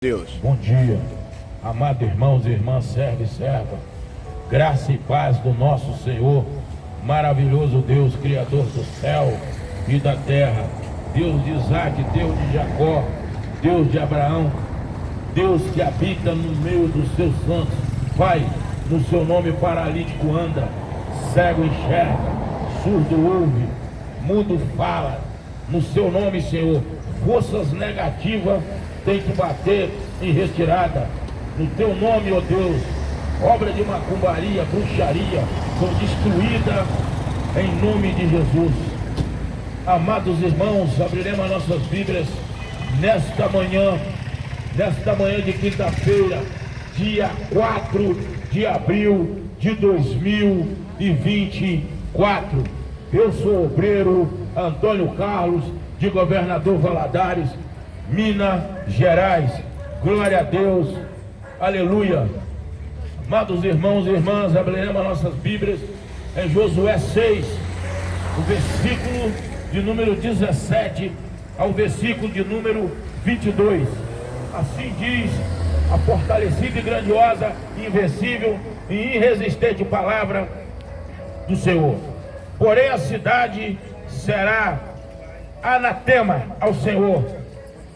Deus. Bom dia, amados irmãos e irmãs, servo e serva, graça e paz do nosso Senhor, maravilhoso Deus, Criador do céu e da terra, Deus de Isaac, Deus de Jacó, Deus de Abraão, Deus que habita no meio dos seus santos. Pai, no seu nome paralítico anda, cego enxerga, surdo ouve, mudo fala, no seu nome, Senhor, forças negativas tem que bater em retirada. No teu nome, ó Deus, obra de macumbaria, bruxaria, são destruídas em nome de Jesus. Amados irmãos, abriremos as nossas Bíblias nesta manhã de quinta-feira, dia 4 de abril de 2024. Eu sou o obreiro Antônio Carlos, de Governador Valadares, Minas Gerais. Glória a Deus, aleluia. Amados irmãos e irmãs, abriremos as nossas Bíblias em Josué 6, o versículo de número 17 ao versículo de número 22. Assim diz a fortalecida e grandiosa, invencível e irresistente palavra do Senhor. Porém a cidade será anatema ao Senhor,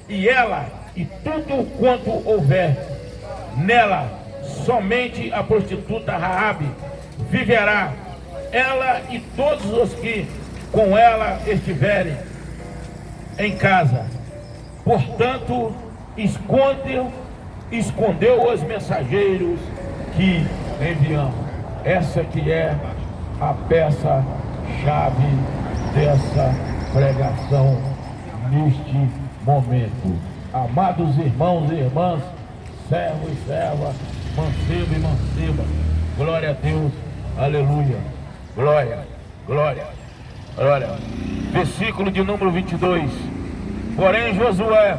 e ela e tudo quanto houver nela, somente a prostituta Raabe viverá, ela e todos os que com ela estiverem em casa. Portanto, escondeu os mensageiros que enviamos. Essa que é a peça-chave dessa pregação neste momento. Amados irmãos e irmãs, servo e serva, mancebo e manceba, glória a Deus, aleluia, glória, glória, glória. Versículo de número 22. Porém Josué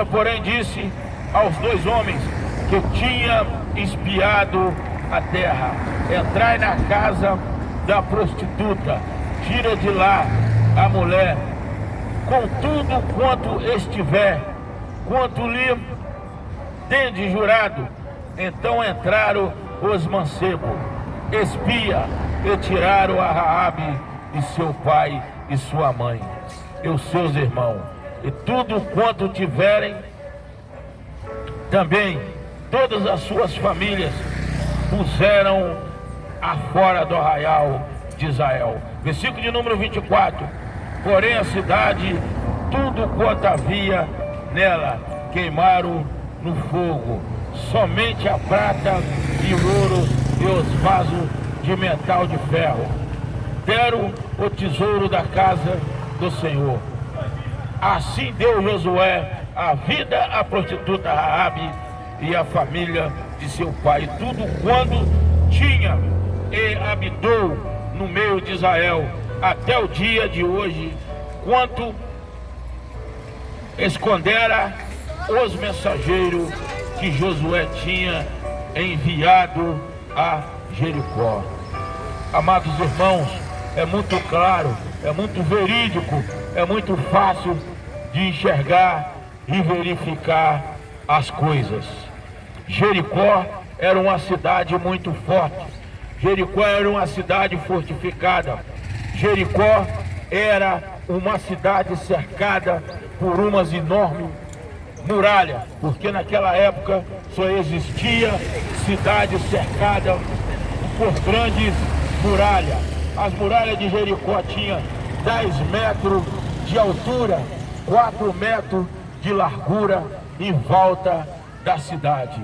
porém disse aos dois homens que tinha espiado a terra: entrai na casa da prostituta, tira de lá a mulher, com tudo quanto estiver, quanto lhe tendes jurado. Então entraram os mancebos, espia, e tiraram a Raabe e seu pai e sua mãe, e os seus irmãos, e tudo quanto tiverem, também todas as suas famílias, puseram afora do arraial de Israel. Versículo de número 24. Porém a cidade, tudo quanto havia nela, queimaram no fogo, somente a prata e o ouro e os vasos de metal de ferro. Deram o tesouro da casa do Senhor. Assim deu Josué a vida à prostituta Raabe e à família de seu pai, tudo quanto tinha, e habitou no meio de Israel até o dia de hoje, quanto escondera os mensageiros que Josué tinha enviado a Jericó. Amados irmãos, é muito claro, é muito verídico, é muito fácil de enxergar e verificar as coisas. Jericó era uma cidade muito forte. Jericó era uma cidade fortificada. Jericó era uma cidade cercada por umas enormes muralhas, porque naquela época só existia cidade cercada por grandes muralhas. As muralhas de Jericó tinham 10 metros de altura, 4 metros de largura em volta da cidade.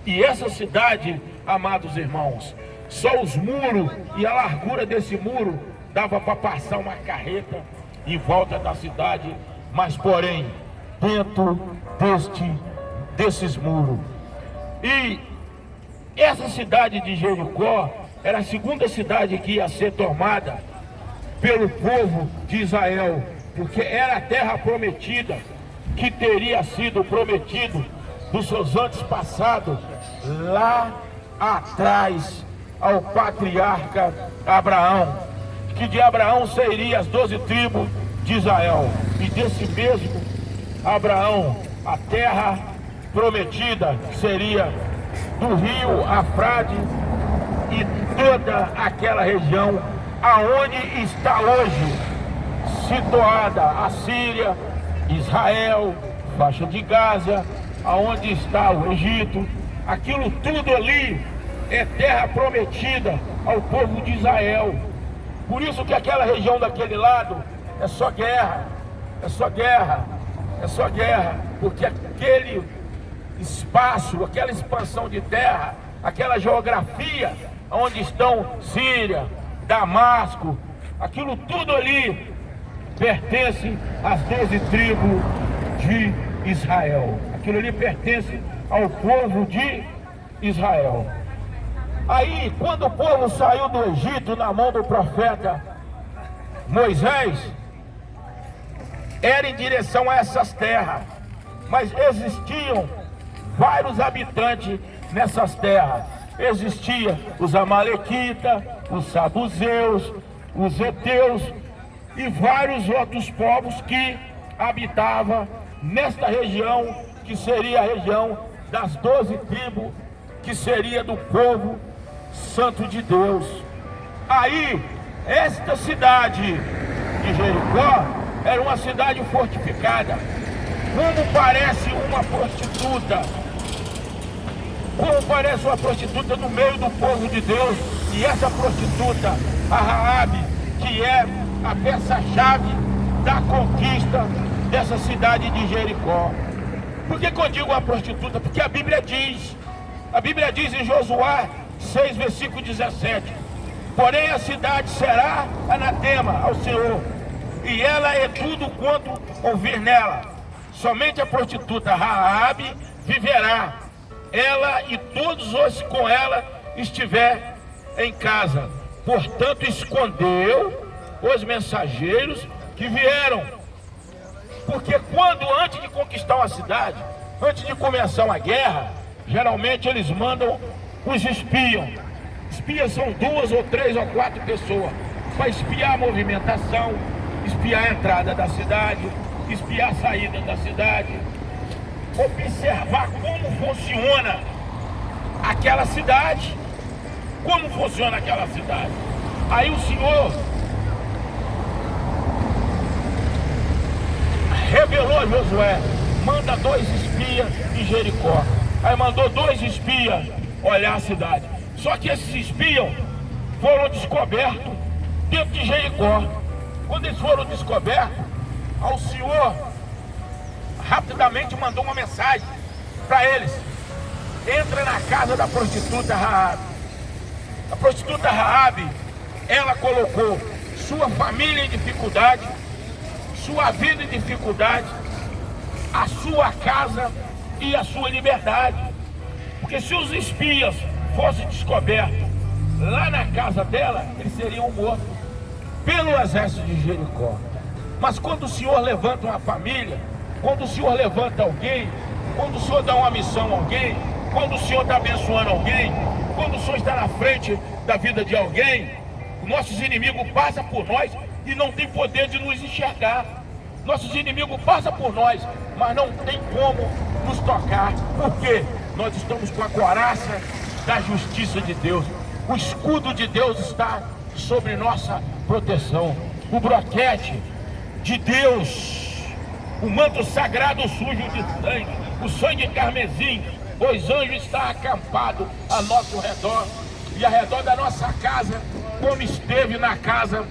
E essa cidade, amados irmãos, só os muros e a largura desse muro dava para passar uma carreta em volta da cidade, mas porém dentro desses muros. E essa cidade de Jericó era a segunda cidade que ia ser tomada pelo povo de Israel, porque era a terra prometida, que teria sido prometido dos seus antepassados lá atrás ao patriarca Abraão, que de Abraão sairiam as 12 tribos de Israel, e desse mesmo Abraão a terra prometida, que seria do rio Eufrates e toda aquela região aonde está hoje situada a Síria, Israel, faixa de Gaza, aonde está o Egito. Aquilo tudo ali é terra prometida ao povo de Israel. Por isso que aquela região daquele lado é só guerra, é só guerra, é só guerra, porque aquele espaço, aquela expansão de terra, aquela geografia onde estão Síria, Damasco, aquilo tudo ali pertence às 12 tribos de Israel. Aquilo ali pertence ao povo de Israel. Aí, quando o povo saiu do Egito na mão do profeta Moisés, era em direção a essas terras, mas existiam vários habitantes nessas terras. Existia os amalequitas, os saduceus, os heteus e vários outros povos que habitavam nesta região, que seria a região das 12 tribos, que seria do povo santo de Deus. Aí, esta cidade de Jericó era uma cidade fortificada. Como parece uma prostituta, como parece uma prostituta no meio do povo de Deus. E essa prostituta, a Raabe, que é a peça-chave da conquista dessa cidade de Jericó. Por que eu digo uma prostituta? Porque a Bíblia diz em Josué 6, versículo 17: porém a cidade será anatema ao Senhor, e ela é tudo quanto ouvir nela. Somente a prostituta Raabe viverá, ela e todos os que com ela estiver em casa. Portanto, escondeu os mensageiros que vieram. Porque antes de conquistar uma cidade, antes de começar uma guerra, geralmente eles mandam os espias. Espias são 2 ou 3 ou 4 pessoas para espiar a movimentação, espiar a entrada da cidade, espiar a saída da cidade, observar como funciona aquela cidade, Aí o Senhor revelou a Josué: manda 2 espias em Jericó. Aí mandou 2 espias olhar a cidade. Só que esses espias foram descobertos dentro de Jericó. Quando eles foram descobertos, o Senhor rapidamente mandou uma mensagem para eles: entra na casa da prostituta Raabe. A prostituta Raabe, ela colocou sua família em dificuldade, sua vida em dificuldade, a sua casa e a sua liberdade. Porque se os espias fossem descobertos lá na casa dela, eles seriam mortos pelo exército de Jericó. Mas quando o Senhor levanta uma família, quando o Senhor levanta alguém, quando o Senhor dá uma missão a alguém, quando o Senhor está abençoando alguém, quando o Senhor está na frente da vida de alguém, nossos inimigos passam por nós e não tem poder de nos enxergar. Nossos inimigos passam por nós, mas não tem como nos tocar. Por quê? Nós estamos com a couraça da justiça de Deus. O escudo de Deus está sobre nossa proteção. O broquete de Deus, o manto sagrado sujo de sangue, o sangue carmesim, os anjos estão acampados a nosso redor e ao redor da nossa casa, como esteve na casa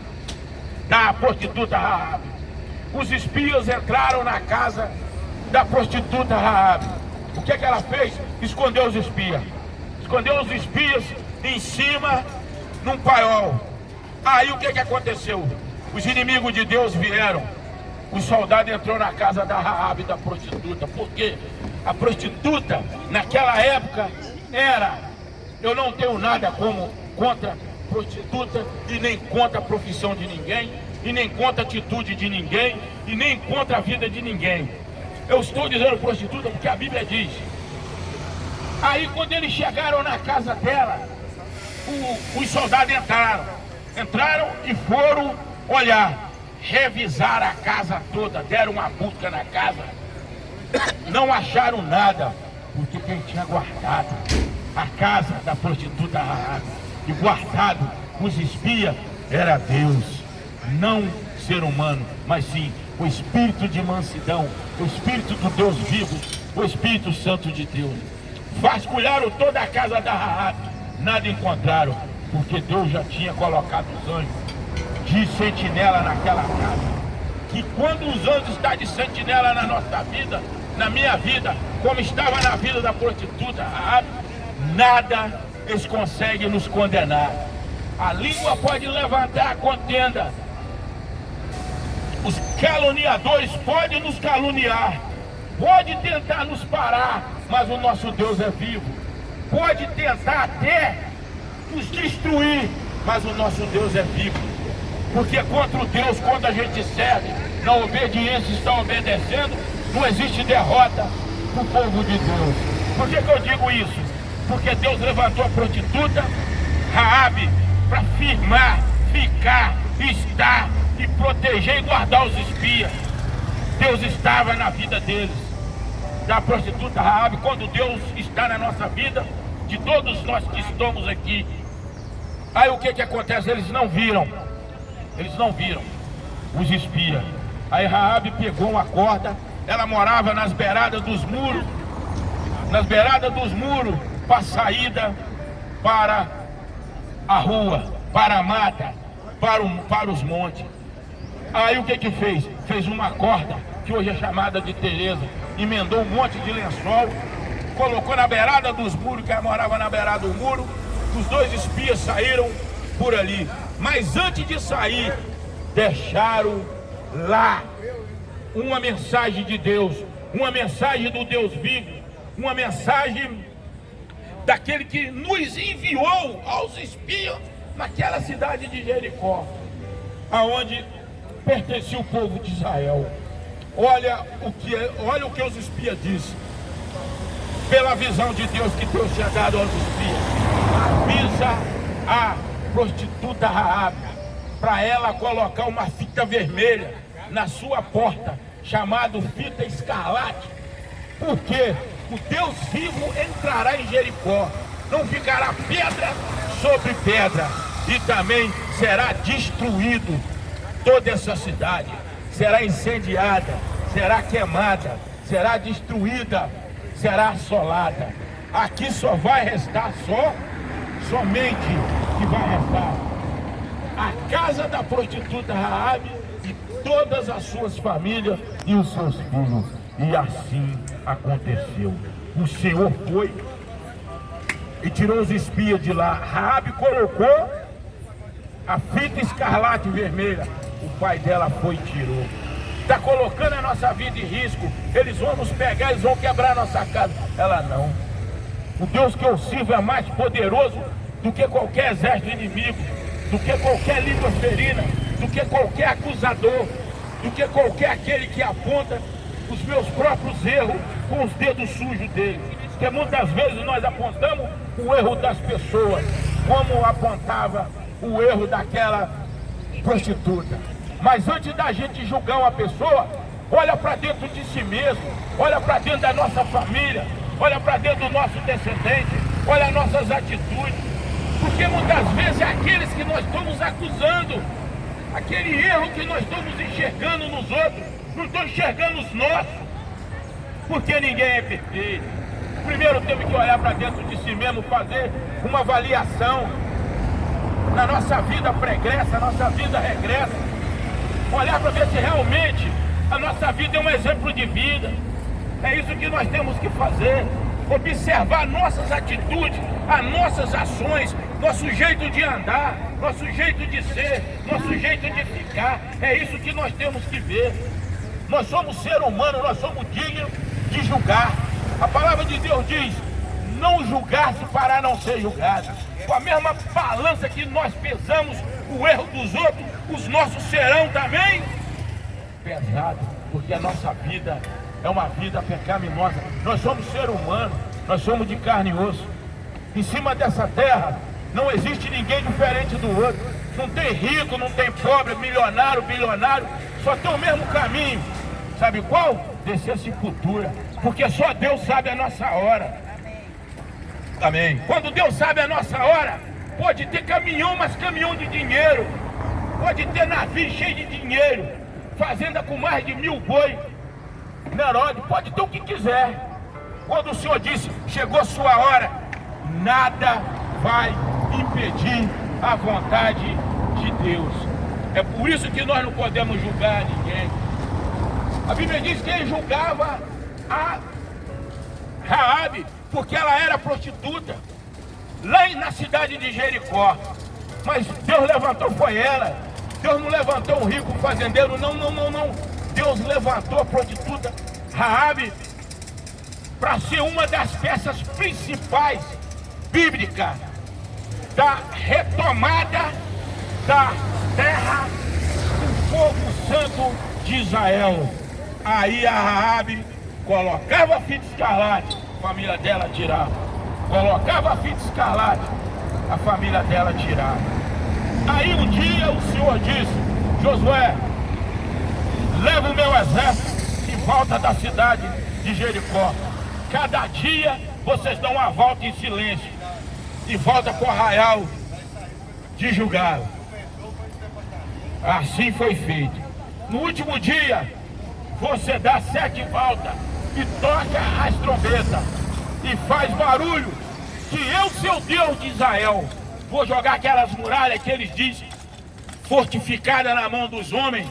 da prostituta Raabe. Os espias entraram na casa da prostituta Raabe. O que ela fez? Escondeu os espias. Escondeu os espias em cima num paiol. Aí o que aconteceu? Os inimigos de Deus vieram. Os soldados entrou na casa da Raabe, da prostituta. Por quê? A prostituta naquela época era, eu não tenho nada contra prostituta e nem contra a profissão de ninguém, e nem contra a atitude de ninguém, e nem contra a vida de ninguém. Eu estou dizendo prostituta porque a Bíblia diz. Aí quando eles chegaram na casa dela, os soldados entraram e foram olhar, revisaram a casa toda, deram uma busca na casa. não acharam nada, porque quem tinha guardado a casa da prostituta Raabe e guardado os espias era Deus, não ser humano, mas sim o espírito de mansidão, o espírito do Deus vivo, o Espírito Santo de Deus. Vasculharam toda a casa da Raabe, nada encontraram, porque Deus já tinha colocado os anjos de sentinela naquela casa. Que quando os anjos estão de sentinela na nossa vida, na minha vida, como estava na vida da prostituta Raabe, nada eles conseguem nos condenar. A língua pode levantar a contenda, os caluniadores podem nos caluniar, pode tentar nos parar, mas o nosso Deus é vivo. Pode tentar até nos destruir, mas o nosso Deus é vivo. Porque contra o Deus, quando a gente serve, na obediência está obedecendo, não existe derrota para o povo de Deus. Por que eu digo isso? Porque Deus levantou a prostituta Raabe para firmar, ficar, estar e proteger e guardar os espias. Deus estava na vida deles, da prostituta Raabe. Quando Deus está na nossa vida, de todos nós que estamos aqui, aí o que acontece? Eles não viram os espias. Aí Raabe pegou uma corda, ela morava nas beiradas dos muros, para a saída para a rua, para a mata, para os montes. Aí o que fez? Fez uma corda, que hoje é chamada de Tereza, emendou um monte de lençol, colocou na beirada dos muros, que ela morava na beirada do muro. Os dois espias saíram por ali, mas antes de sair, deixaram lá uma mensagem de Deus, uma mensagem do Deus vivo, uma mensagem daquele que nos enviou aos espias naquela cidade de Jericó, aonde pertencia o povo de Israel. Olha o que os espias disseram, pela visão de Deus que Deus tinha dado aos espias. Avisa a prostituta Raabe para ela colocar uma fita vermelha na sua porta, chamado fita escarlate, porque o Deus vivo entrará em Jericó, não ficará pedra sobre pedra, e também será destruído toda essa cidade, será incendiada, será queimada, será destruída, será assolada. Aqui só vai restar somente que vai restar a casa da prostituta Raabe e todas as suas famílias e os seus filhos. E assim aconteceu. O Senhor foi e tirou os espias de lá. Raabe colocou a fita escarlate vermelha. O pai dela foi e tirou. Está colocando a nossa vida em risco. Eles vão nos pegar, eles vão quebrar a nossa casa. Ela não. O Deus que eu sirvo é mais poderoso do que qualquer exército inimigo, do que qualquer língua ferina, do que qualquer acusador, do que qualquer aquele que aponta os meus próprios erros com os dedos sujos dele. Porque muitas vezes nós apontamos o erro das pessoas, como apontava o erro daquela prostituta. Mas antes da gente julgar uma pessoa, olha para dentro de si mesmo, olha para dentro da nossa família, olha para dentro do nosso descendente, olha as nossas atitudes. Porque muitas vezes é aqueles que nós estamos acusando, aquele erro que nós estamos enxergando nos outros, não estão enxergando os nossos, porque ninguém é perfeito. Primeiro temos que olhar para dentro de si mesmo, fazer uma avaliação na nossa vida pregressa, nossa vida regressa, olhar para ver se realmente a nossa vida é um exemplo de vida. É isso que nós temos que fazer, observar nossas atitudes, as nossas ações, nosso jeito de andar, nosso jeito de ser, nosso jeito de ficar. É isso que nós temos que ver. Nós somos ser humano, nós somos dignos de julgar. A palavra de Deus diz: não julgar-se para não ser julgado. Com a mesma balança que nós pesamos o erro dos outros, os nossos serão também pesados, porque a nossa vida é uma vida pecaminosa. Nós somos ser humano, nós somos de carne e osso. Em cima dessa terra não existe ninguém diferente do outro. Não tem rico, não tem pobre, milionário, bilionário, só tem o mesmo caminho. Sabe qual? descesse cultura, porque só Deus sabe a nossa hora. Amém. Quando Deus sabe a nossa hora, pode ter caminhão, mas caminhão de dinheiro, pode ter navio cheio de dinheiro, fazenda com mais de 1000 boi, Herodes, pode ter o que quiser. Quando o Senhor disse, chegou a sua hora, nada vai impedir a vontade de Deus. É por isso que nós não podemos julgar ninguém. A Bíblia diz que ele julgava a Raabe, porque ela era prostituta, lá na cidade de Jericó. Mas Deus levantou, foi ela. Deus não levantou um rico fazendeiro, não. Deus levantou a prostituta Raabe para ser uma das peças principais bíblicas da retomada da terra do povo santo de Israel. Aí a Raabe colocava a fita escarlate, a família dela tirava. Colocava a fita escarlate, a família dela tirava. Aí um dia o Senhor disse, Josué, leva o meu exército em volta da cidade de Jericó. Cada dia vocês dão uma volta em silêncio e volta para o arraial de Gilgal. Assim foi feito. No último dia, você dá 7 voltas e toca as trombetas e faz barulho, que eu, seu Deus de Israel, vou jogar aquelas muralhas que eles dizem, fortificadas na mão dos homens,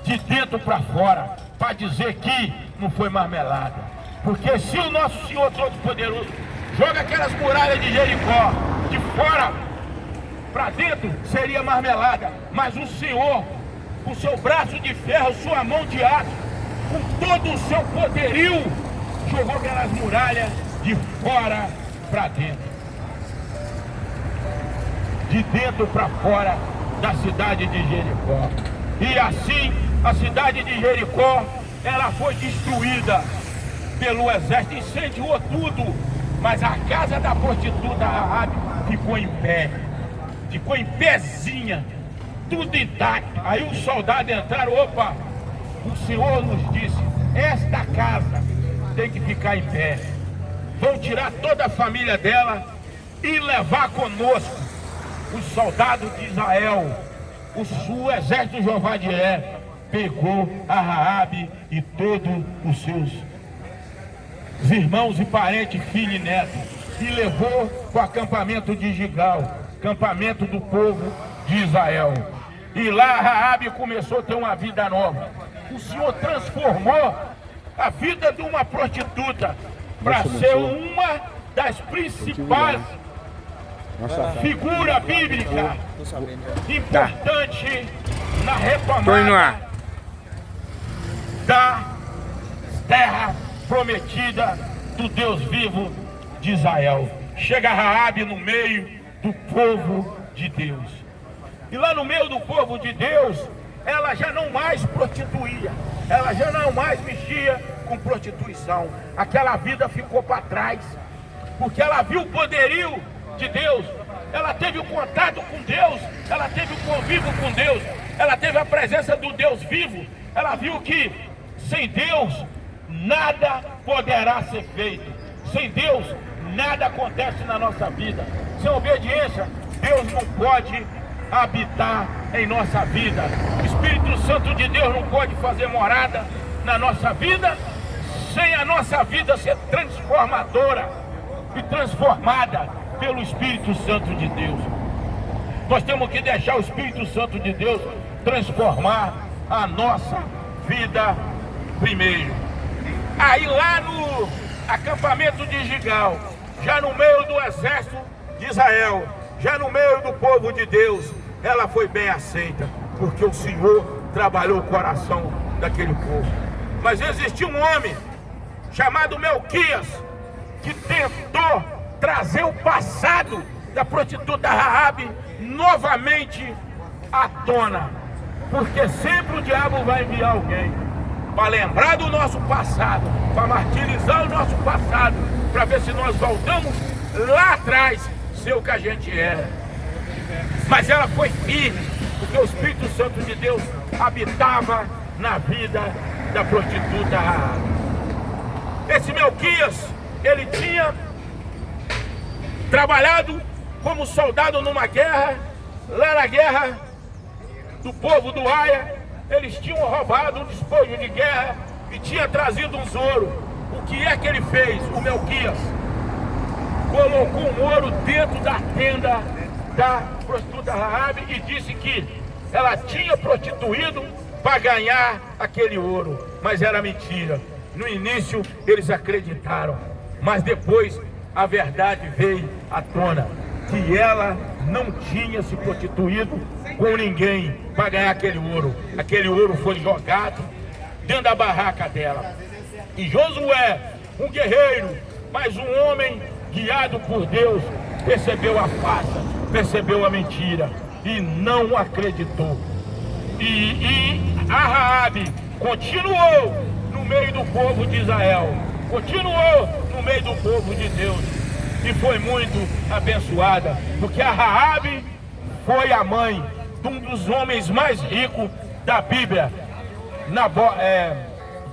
de dentro para fora, para dizer que não foi marmelada. Porque se o nosso Senhor Todo-Poderoso joga aquelas muralhas de Jericó de fora para dentro, seria marmelada. Mas o Senhor, com seu braço de ferro, sua mão de aço, com todo o seu poderio, jogou aquelas muralhas de fora para dentro. De dentro para fora da cidade de Jericó. E assim a cidade de Jericó, ela foi destruída pelo exército, incendiou tudo, mas a casa da prostituta Raabe ficou em pé, ficou em pezinha, tudo intacto. Aí os soldados entraram, opa, o Senhor nos disse, esta casa tem que ficar em pé. Vão tirar toda a família dela e levar conosco os soldados de Israel. O exército de Jeová de pegou a Raabe e todos os seus irmãos e parentes, filhos e netos, e levou para o acampamento de Gilgal, acampamento do povo de Israel. E lá Raabe começou a ter uma vida nova. O Senhor transformou a vida de uma prostituta para ser uma das principais figuras bíblicas importante na retomada da terra prometida do Deus vivo de Israel. Chega Raabe no meio do povo de Deus. E lá no meio do povo de Deus, ela já não mais prostituía, ela já não mais mexia com prostituição. Aquela vida ficou para trás, porque ela viu o poderio de Deus, ela teve o contato com Deus, ela teve o convívio com Deus, ela teve a presença do Deus vivo. Ela viu que sem Deus nada poderá ser feito, sem Deus nada acontece na nossa vida. Sem obediência, Deus não pode habitar em nossa vida. O Espírito Santo de Deus não pode fazer morada na nossa vida sem a nossa vida ser transformadora e transformada pelo Espírito Santo de Deus. Nós temos que deixar o Espírito Santo de Deus transformar a nossa vida primeiro. Aí lá no acampamento de Gilgal, já no meio do exército de Israel, já no meio do povo de Deus, ela foi bem aceita, porque o Senhor trabalhou o coração daquele povo. Mas existiu um homem chamado Melquias, que tentou trazer o passado da prostituta Raabe novamente à tona, porque sempre o diabo vai enviar alguém para lembrar do nosso passado, para martirizar o nosso passado, para ver se nós voltamos lá atrás, ser o que a gente era. Mas ela foi firme, porque o Espírito Santo de Deus habitava na vida da prostituta Raabe. Esse Melquias, ele tinha trabalhado como soldado numa guerra, lá na guerra do povo do Aia. Eles tinham roubado um despojo de guerra e tinha trazido um ouro. O que é que ele fez, o Melquias? Colocou um ouro dentro da tenda da prostituta Raabe e disse que ela tinha prostituído para ganhar aquele ouro, mas era mentira. No início eles acreditaram, mas depois a verdade veio à tona, que ela não tinha se prostituído com ninguém para ganhar aquele ouro. Aquele ouro foi jogado dentro da barraca dela. E Josué, um guerreiro, mas um homem guiado por Deus, percebeu a farsa, percebeu a mentira e não acreditou. E a Raabe continuou no meio do povo de Israel, continuou no meio do povo de Deus e foi muito abençoada, porque a Raabe foi a mãe de um dos homens mais ricos da Bíblia,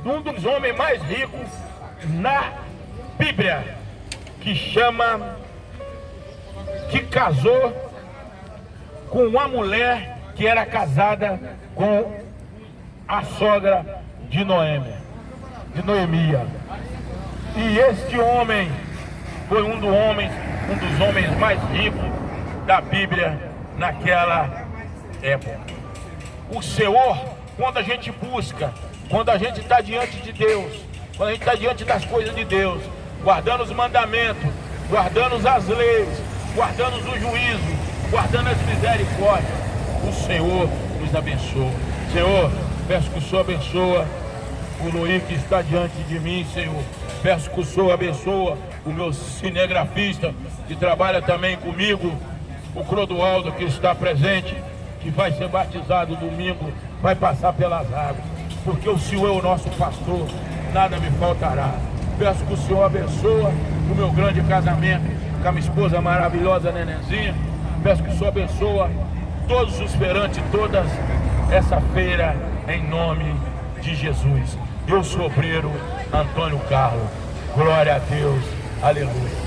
um dos homens mais ricos na Bíblia, que casou com uma mulher que era casada com a sogra de Noemia. E este homem foi um dos homens mais ricos da Bíblia naquela época. O Senhor, quando a gente busca, quando a gente está diante de Deus, quando a gente está diante das coisas de Deus, guardando os mandamentos, guardando as leis, guardando o juízo, guardando as misericórdias, o Senhor nos abençoa. Senhor, peço que o Senhor abençoa o Luí que está diante de mim, Senhor. Peço que o Senhor abençoa o meu cinegrafista que trabalha também comigo, o Clodoaldo que está presente, que vai ser batizado domingo, vai passar pelas águas, porque o Senhor é o nosso pastor, nada me faltará. Peço que o Senhor abençoa o meu grande casamento com a minha esposa maravilhosa, Nenenzinha. Peço que o Senhor abençoa todos os feirantes, todas essa feira, em nome de Jesus. Eu sou obreiro Antônio Carlos. Glória a Deus. Aleluia.